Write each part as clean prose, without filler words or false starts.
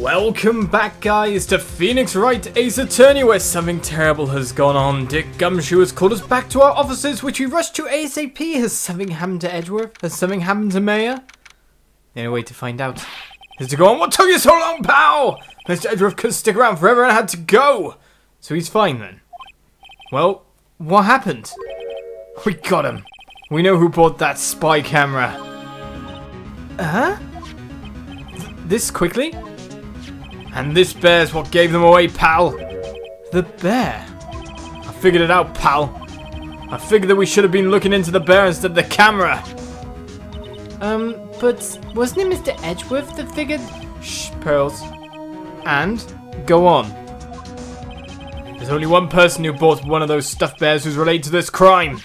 Welcome back, guys, to Phoenix Wright Ace Attorney, where something terrible has gone on. Dick Gumshoe has called us back to our offices, which we rushed to ASAP. Has something happened to Edgeworth? Has something happened to Mayor? The only way to find out is to go on. What took you so long, pal? Mr. Edgeworth couldn't stick around forever and had to go. So he's fine then. Well, what happened? We got him. We know who bought that spy camera. Huh? This quickly? And this bear's what gave them away, pal. The bear? I figured it out, pal. I figured that we should have been looking into the bear instead of the camera. But wasn't it Mr. Edgeworth that figured? Shh, Pearls. And go on. There's only one person who bought one of those stuffed bears who's related to this crime.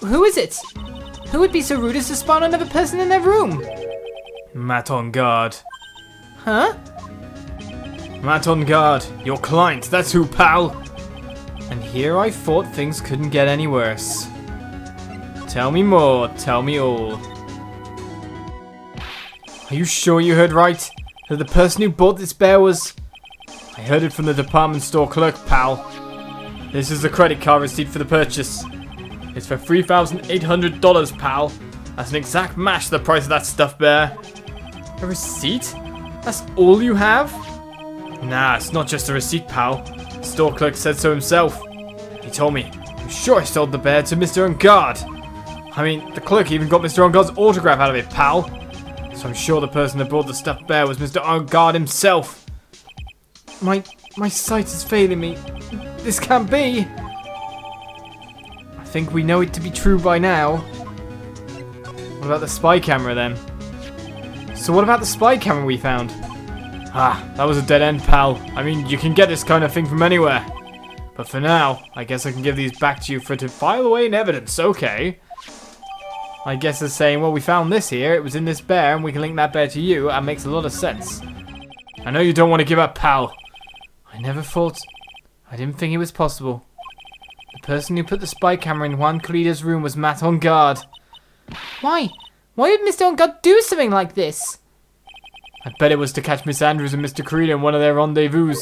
Who is it? Who would be so rude as to spawn another person in their room? Matt Engarde. Huh? Matt Engarde, your client, that's who, pal. And here I thought things couldn't get any worse. Tell me more, tell me all. Are you sure you heard right? That the person who bought this bear was... I heard it from the department store clerk, pal. This is the credit card receipt for the purchase. It's for $3,800, pal. That's an exact match to the price of that stuffed bear. A receipt? That's all you have? Nah, it's not just a receipt, pal. The store clerk said so himself. He told me. I'm sure I sold the bear to Mr. Engarde. I mean, the clerk even got Mr. Engarde's autograph out of it, pal. So I'm sure the person that bought the stuffed bear was Mr. Engarde himself. My sight is failing me. This can't be. I think we know it to be true by now. What about the spy camera then? So what about the spy camera we found? Ah, that was a dead end, pal. I mean, you can get this kind of thing from anywhere. But for now, I guess I can give these back to you to file away in evidence, okay? I guess they're saying, well, we found this here, it was in this bear, and we can link that bear to you. That makes a lot of sense. I know you don't want to give up, pal. I never thought... I didn't think it was possible. The person who put the spy camera in Juan Corrida's room was Matt Engarde. Why? Why would Mr. Engarde do something like this? I bet it was to catch Miss Andrews and Mr. Corrida in one of their rendezvous.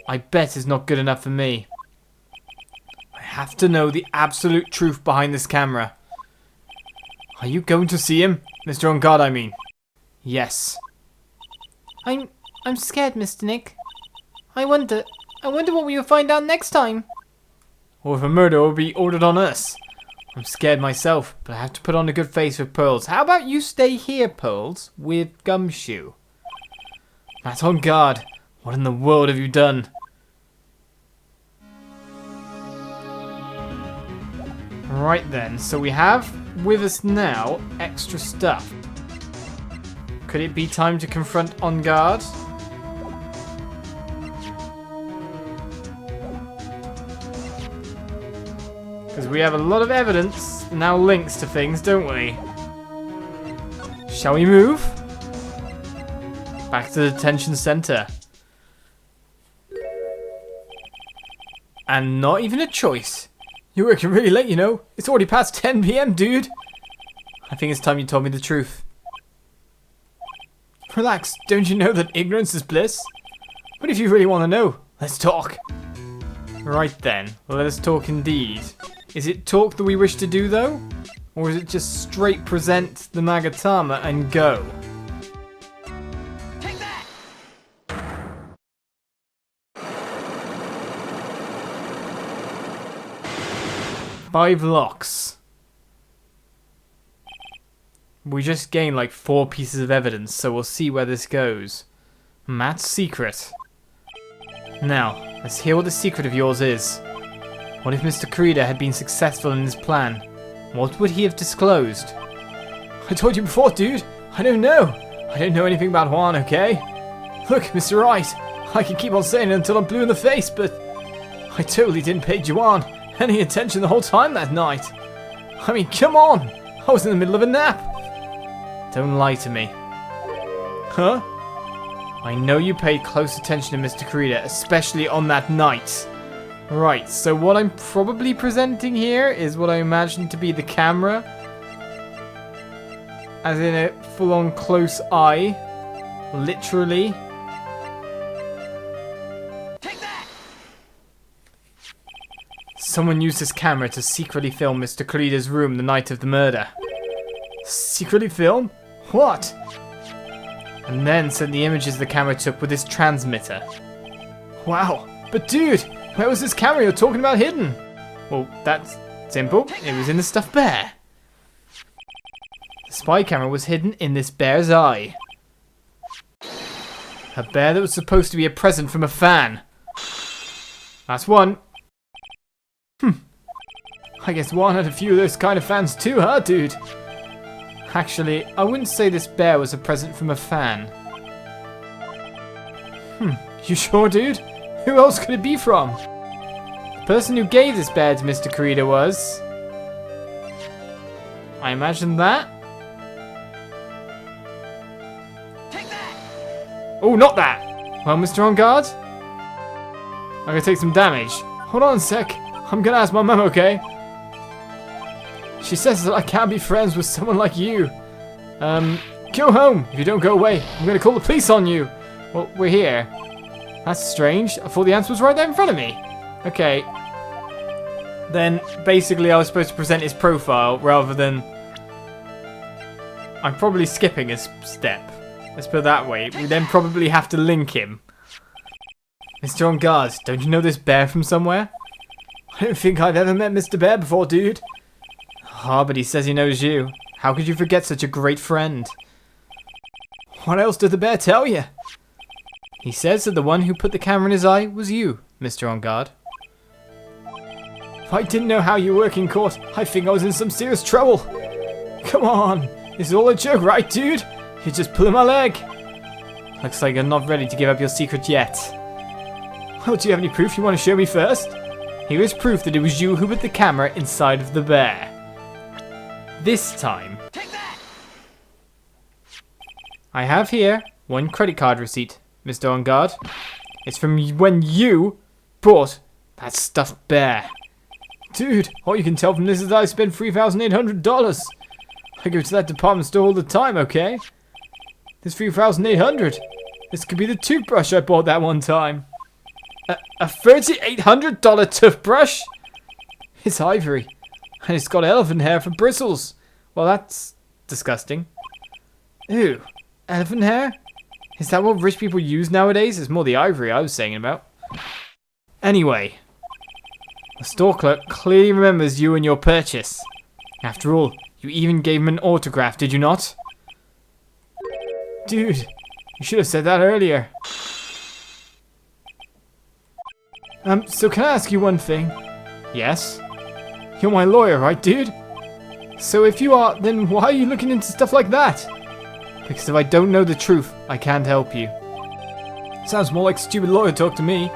I bet it's not good enough for me. I have to know the absolute truth behind this camera. Are you going to see him? Mr. Engarde, I mean. Yes. I'm scared, Mr. Nick. I wonder what we will find out next time. Or if a murder will be ordered on us. I'm scared myself, but I have to put on a good face with Pearls. How about you stay here, Pearls, with Gumshoe? Matt Engarde, what in the world have you done? Right then, so we have with us now extra stuff. Could it be time to confront Engarde? Because we have a lot of evidence, now links to things, don't we? Shall we move? Back to the detention center. And not even a choice. You're working really late, you know. It's already past 10 PM, dude. I think it's time you told me the truth. Relax, don't you know that ignorance is bliss? But if you really want to know, let's talk. Right then, let us talk indeed. Is it talk that we wish to do, though? Or is it just straight present the Magatama and go? Take that! 5 locks. We just gained like 4 pieces of evidence, so we'll see where this goes. Matt's secret. Now, let's hear what the secret of yours is. What if Mr. Corrida had been successful in his plan? What would he have disclosed? I told you before, dude. I don't know. I don't know anything about Juan, okay? Look, Mr. Wright. I can keep on saying it until I'm blue in the face, but... I totally didn't pay Juan any attention the whole time that night. I mean, come on. I was in the middle of a nap. Don't lie to me. Huh? I know you paid close attention to Mr. Corrida, especially on that night. Right, so what I'm probably presenting here is what I imagine to be the camera. As in a full-on close eye. Literally. Someone used his camera to secretly film Mr. Creeder's room the night of the murder. Secretly film? What? And then sent the images the camera took with his transmitter. Wow, but dude, where was this camera you're talking about hidden? Well, that's simple. It was in the stuffed bear. The spy camera was hidden in this bear's eye. A bear that was supposed to be a present from a fan. That's one. I guess one had a few of those kind of fans too, huh, dude? Actually, I wouldn't say this bear was a present from a fan. You sure, dude? Who else could it be from? The person who gave this bear to Mr. Creeder was... I imagine that? Take that! Oh, not that! Well, Mr. Engarde? I'm gonna take some damage. Hold on a sec. I'm gonna ask my mum, okay? She says that I can't be friends with someone like you. Go home. If you don't go away, I'm gonna call the police on you. Well, we're here. That's strange. I thought the answer was right there in front of me. Okay. Then, basically, I was supposed to present his profile rather than... I'm probably skipping a step. Let's put it that way. We then probably have to link him. Mr. Engarde, don't you know this bear from somewhere? I don't think I've ever met Mr. Bear before, dude. Ah, but he says he knows you. How could you forget such a great friend? What else did the bear tell you? He says that the one who put the camera in his eye was you, Mr. Engarde. If I didn't know how you work in court, I think I was in some serious trouble. Come on, this is all a joke, right, dude? You're just pulling my leg. Looks like you're not ready to give up your secret yet. Well, do you have any proof you want to show me first? Here is proof that it was you who put the camera inside of the bear. This time. Take that! I have here one credit card receipt, Mr. Engarde. It's from when you bought that stuffed bear. Dude, all you can tell from this is that I spent $3,800. I go to that department store all the time, okay? This $3,800. This could be the toothbrush I bought that one time. A $3,800 toothbrush? It's ivory. And it's got elephant hair for bristles. Well, that's disgusting. Ew. Elephant hair? Is that what rich people use nowadays? It's more the ivory I was saying about. Anyway. The store clerk clearly remembers you and your purchase. After all, you even gave him an autograph, did you not? Dude, you should have said that earlier. So can I ask you one thing? Yes? You're my lawyer, right, dude? So if you are, then why are you looking into stuff like that? Because if I don't know the truth, I can't help you. Sounds more like stupid lawyer talk to me.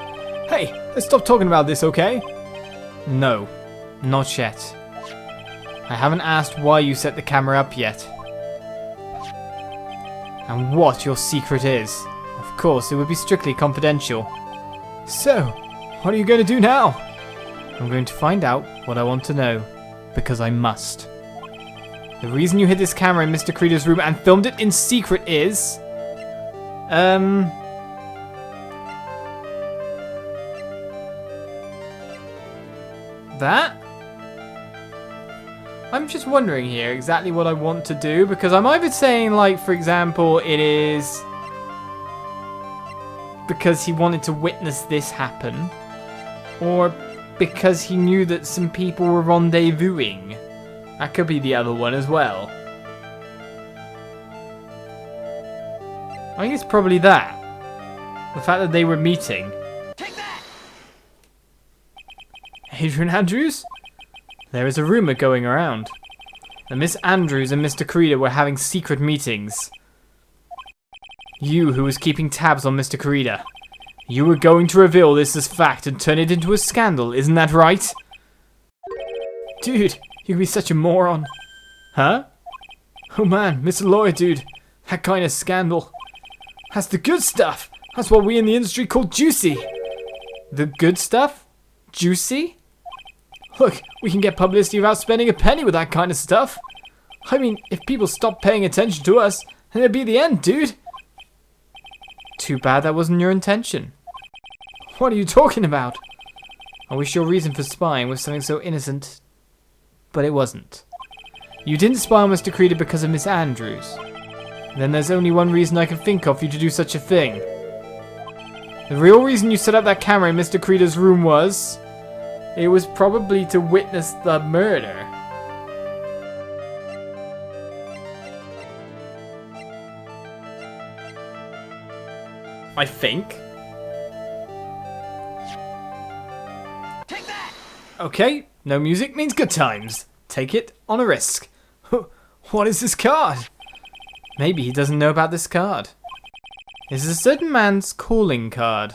Hey, let's stop talking about this, okay? No, not yet. I haven't asked why you set the camera up yet. And what your secret is. Of course, it would be strictly confidential. So, what are you going to do now? I'm going to find out what I want to know. Because I must. The reason you hid this camera in Mr. Creeder's room and filmed it in secret is... That? I'm just wondering here exactly what I want to do, because I'm either saying, like, for example, it is because he wanted to witness this happen, or because he knew that some people were rendezvousing. That could be the other one as well. I think it's probably that. The fact that they were meeting. Take that! Adrian Andrews? There is a rumour going around that Miss Andrews and Mr. Creeder were having secret meetings. You who was keeping tabs on Mr. Creeder. You were going to reveal this as fact and turn it into a scandal, isn't that right? Dude, you can be such a moron. Huh? Oh man, Mr. Lawyer dude. That kind of scandal. That's the good stuff. That's what we in the industry call juicy. The good stuff? Juicy? Look, we can get publicity without spending a penny with that kind of stuff. I mean, if people stop paying attention to us, then it'd be the end, dude. Too bad that wasn't your intention. What are you talking about? I wish your reason for spying was something so innocent, but it wasn't. You didn't spy on Mr. Creeder because of Miss Andrews. Then there's only one reason I can think of for you to do such a thing. The real reason you set up that camera in Mr. Creeder's room was... it was probably to witness the murder. I think. Take that! Okay, no music means good times. Take it on a risk. What is this card? Maybe he doesn't know about this card. This is a certain man's calling card.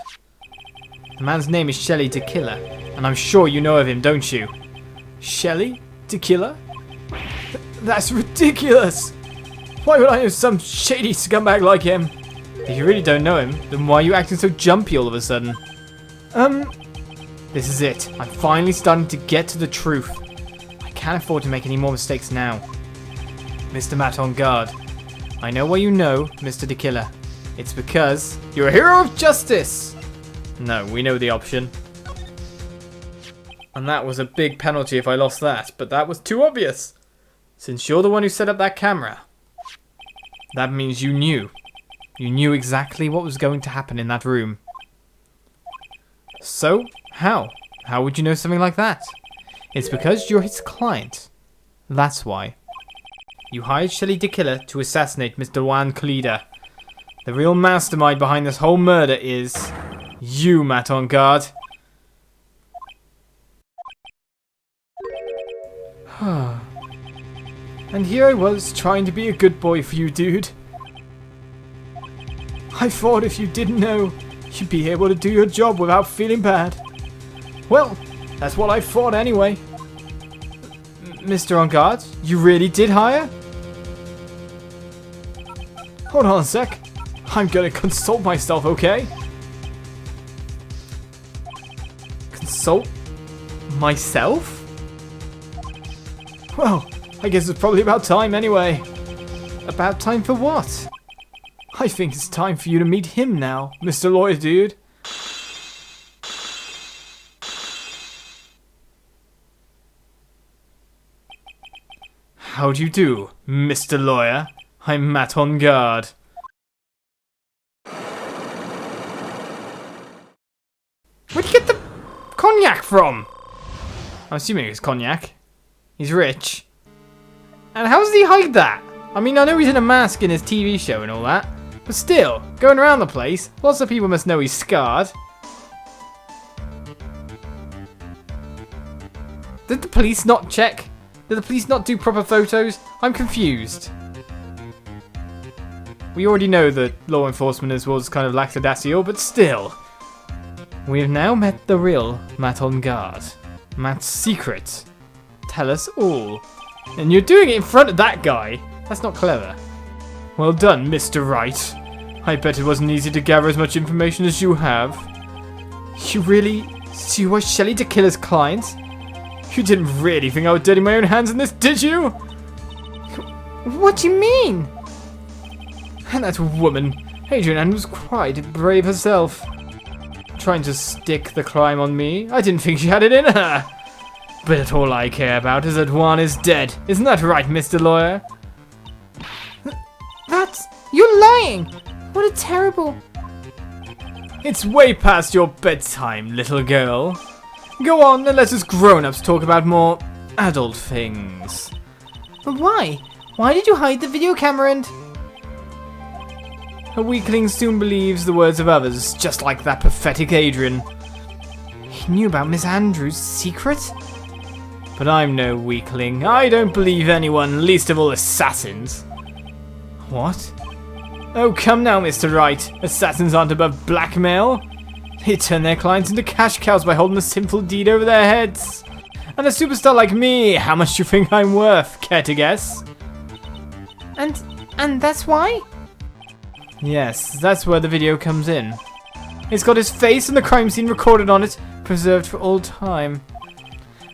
The man's name is Shelley Tequila, and I'm sure you know of him, don't you? Shelley Tequila? That's ridiculous! Why would I know some shady scumbag like him? If you really don't know him, then why are you acting so jumpy all of a sudden? This is it. I'm finally starting to get to the truth. I can't afford to make any more mistakes now. Mr. Matt Engarde, I know why you know Mr. Tequila. It's because you're a hero of justice! No, we know the option. And that was a big penalty if I lost that, but that was too obvious. Since you're the one who set up that camera, that means you knew. You knew exactly what was going to happen in that room. So, how? How would you know something like that? It's because you're his client. That's why. You hired Shelley Tequila to assassinate Mr. Juan Calida. The real mastermind behind this whole murder is... you, Matt Engarde. And here I was, trying to be a good boy for you, dude. I thought if you didn't know, you'd be able to do your job without feeling bad. Well, that's what I thought anyway. Mr. Engarde, you really did hire? Hold on a sec. I'm gonna consult myself, okay? Consult myself? Well, I guess it's probably about time anyway. About time for what? I think it's time for you to meet him now, Mr. Lawyer Dude. How do you do, Mr. Lawyer? I'm Matt Engarde. Where'd you get the cognac from? I'm assuming it's cognac. He's rich. And how does he hide that? I mean, I know he's in a mask in his TV show and all that. But still, going around the place, lots of people must know he's scarred. Did the police not check? Did the police not do proper photos? I'm confused. We already know that law enforcement was kind of lackadaisical, but still. We have now met the real Matt Engarde. Matt's secret. Tell us all. And you're doing it in front of that guy. That's not clever. Well done, Mr. Wright. I bet it wasn't easy to gather as much information as you have. You really... so you were Shelley Tequila's client? You didn't really think I would dirty my own hands in this, did you? What do you mean? And that woman, Adrian Ann, was quite brave herself. Trying to stick the crime on me. I didn't think she had it in her. But all I care about is that Juan is dead. Isn't that right, Mr. Lawyer? That's... you're lying! What a terrible... It's way past your bedtime, little girl. Go on and let us grown-ups talk about more adult things. But why? Why did you hide the video camera and... A weakling soon believes the words of others, just like that pathetic Adrian. He knew about Miss Andrews' secret? But I'm no weakling. I don't believe anyone, least of all assassins. What? Oh, come now, Mr. Wright. Assassins aren't above blackmail. They turn their clients into cash cows by holding a sinful deed over their heads. And a superstar like me, how much do you think I'm worth? Care to guess? And that's why? Yes, that's where the video comes in. It's got his face and the crime scene recorded on it, preserved for all time.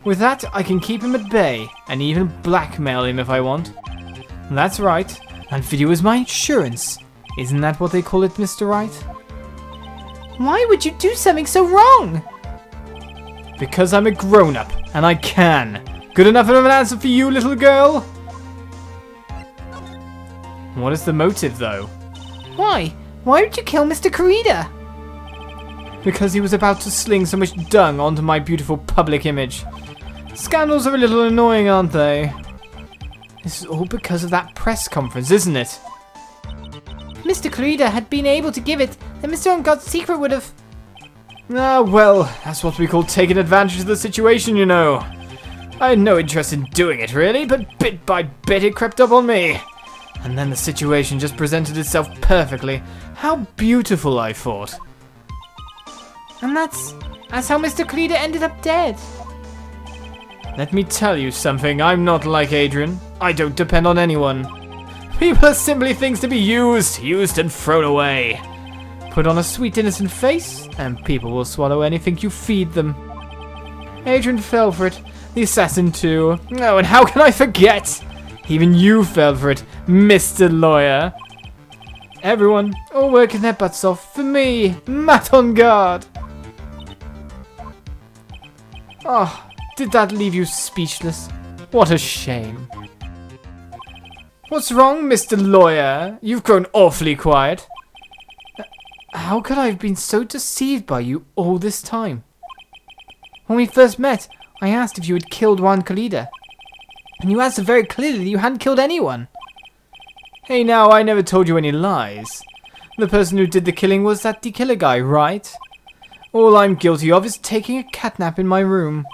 With that, I can keep him at bay, and even blackmail him if I want. That's right, and video is my insurance. Isn't that what they call it, Mr. Wright? Why would you do something so wrong? Because I'm a grown-up, and I can. Good enough of an answer for you, little girl? What is the motive, though? Why? Why would you kill Mr. Corrida? Because he was about to sling so much dung onto my beautiful public image. Scandals are a little annoying, aren't they? This is all because of that press conference, isn't it? If Mr. Corrida had been able to give it, then Mr. Engarde's secret would have... Ah, well, that's what we call taking advantage of the situation, you know. I had no interest in doing it, really, but bit by bit it crept up on me. And then the situation just presented itself perfectly. How beautiful, I thought. And that's how Mr. Corrida ended up dead. Let me tell you something, I'm not like Adrian. I don't depend on anyone. People are simply things to be used and thrown away. Put on a sweet innocent face, and people will swallow anything you feed them. Adrian fell for it, the assassin too. Oh, and how can I forget? Even you fell for it, Mr. Lawyer. Everyone, all working their butts off for me, Matt Engarde. Oh, did that leave you speechless? What a shame. What's wrong, Mr. Lawyer? You've grown awfully quiet. How could I have been so deceived by you all this time? When we first met, I asked if you had killed Juan Corrida. And you answered very clearly that you hadn't killed anyone. Hey now, I never told you any lies. The person who did the killing was that killer guy, Wright. All I'm guilty of is taking a catnap in my room.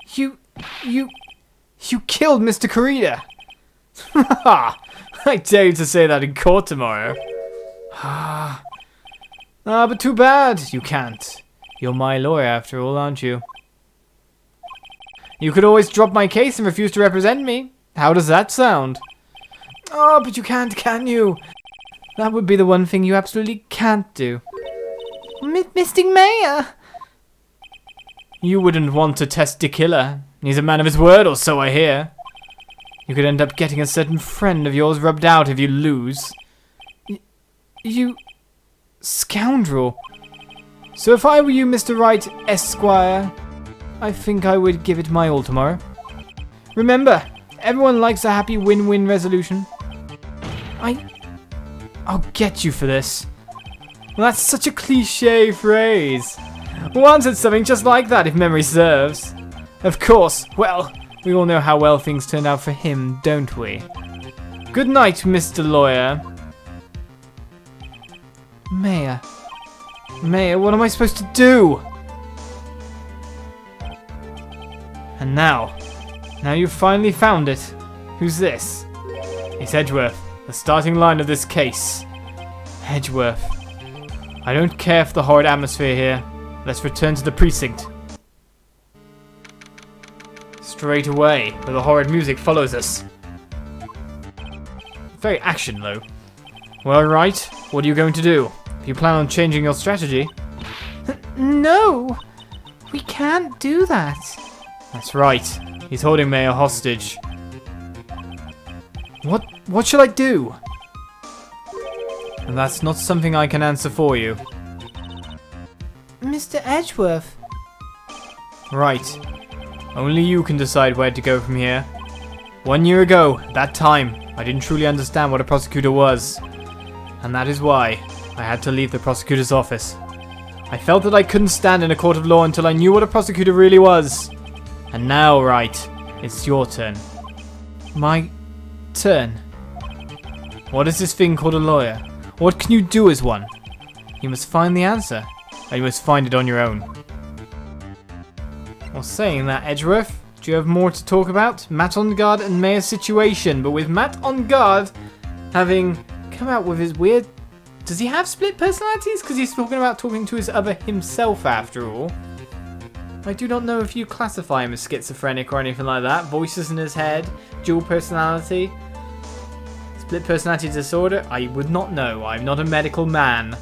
You killed Mr. Corrida. Ha! I dare you to say that in court tomorrow. But too bad, you can't. You're my lawyer after all, aren't you? You could always drop my case and refuse to represent me. How does that sound? Oh, but you can't, can you? That would be the one thing you absolutely can't do. Mr. Mayor! You wouldn't want to test the killer. He's a man of his word, or so I hear. You could end up getting a certain friend of yours rubbed out if you lose. You... scoundrel. So if I were you, Mr. Wright, Esquire, I think I would give it my all tomorrow. Remember, everyone likes a happy win-win resolution. I'll get you for this. Well, that's such a cliche phrase. One said something just like that, if memory serves. Of course, well, we all know how well things turned out for him, don't we? Good night, Mr. Lawyer. Mayor, what am I supposed to do? And now you've finally found it. Who's this? It's Edgeworth, the starting line of this case. Edgeworth. I don't care for the horrid atmosphere here. Let's return to the precinct. Straight away, where the horrid music follows us. Very action, though. Well, Wright, what are you going to do? Do you plan on changing your strategy? No! We can't do that. That's right. He's holding Mayor hostage. What shall I do? And that's not something I can answer for you. Mr. Edgeworth. Right. Only you can decide where to go from here. 1 year ago, at that time, I didn't truly understand what a prosecutor was. And that is why I had to leave the prosecutor's office. I felt that I couldn't stand in a court of law until I knew what a prosecutor really was. And now, Wright, it's your turn. My turn? What is this thing called a lawyer? What can you do as one? You must find the answer, and you must find it on your own. Well, saying that, Edgeworth, do you have more to talk about? Matt Engarde and Mayor's situation, but with Matt Engarde having come out with his weird... Does he have split personalities? Because he's talking to his other himself after all. I do not know if you classify him as schizophrenic or anything like that. Voices in his head, dual personality, split personality disorder. I would not know. I'm not a medical man.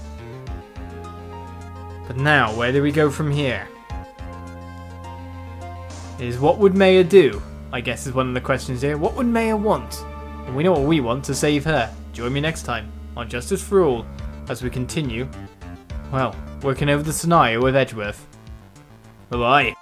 But now, where do we go from here? Is what would Mayor do? I guess is one of the questions here. What would Mayor want? And we know what we want to save her. Join me next time on Justice for All as we continue, well, working over the scenario with Edgeworth. Bye-bye.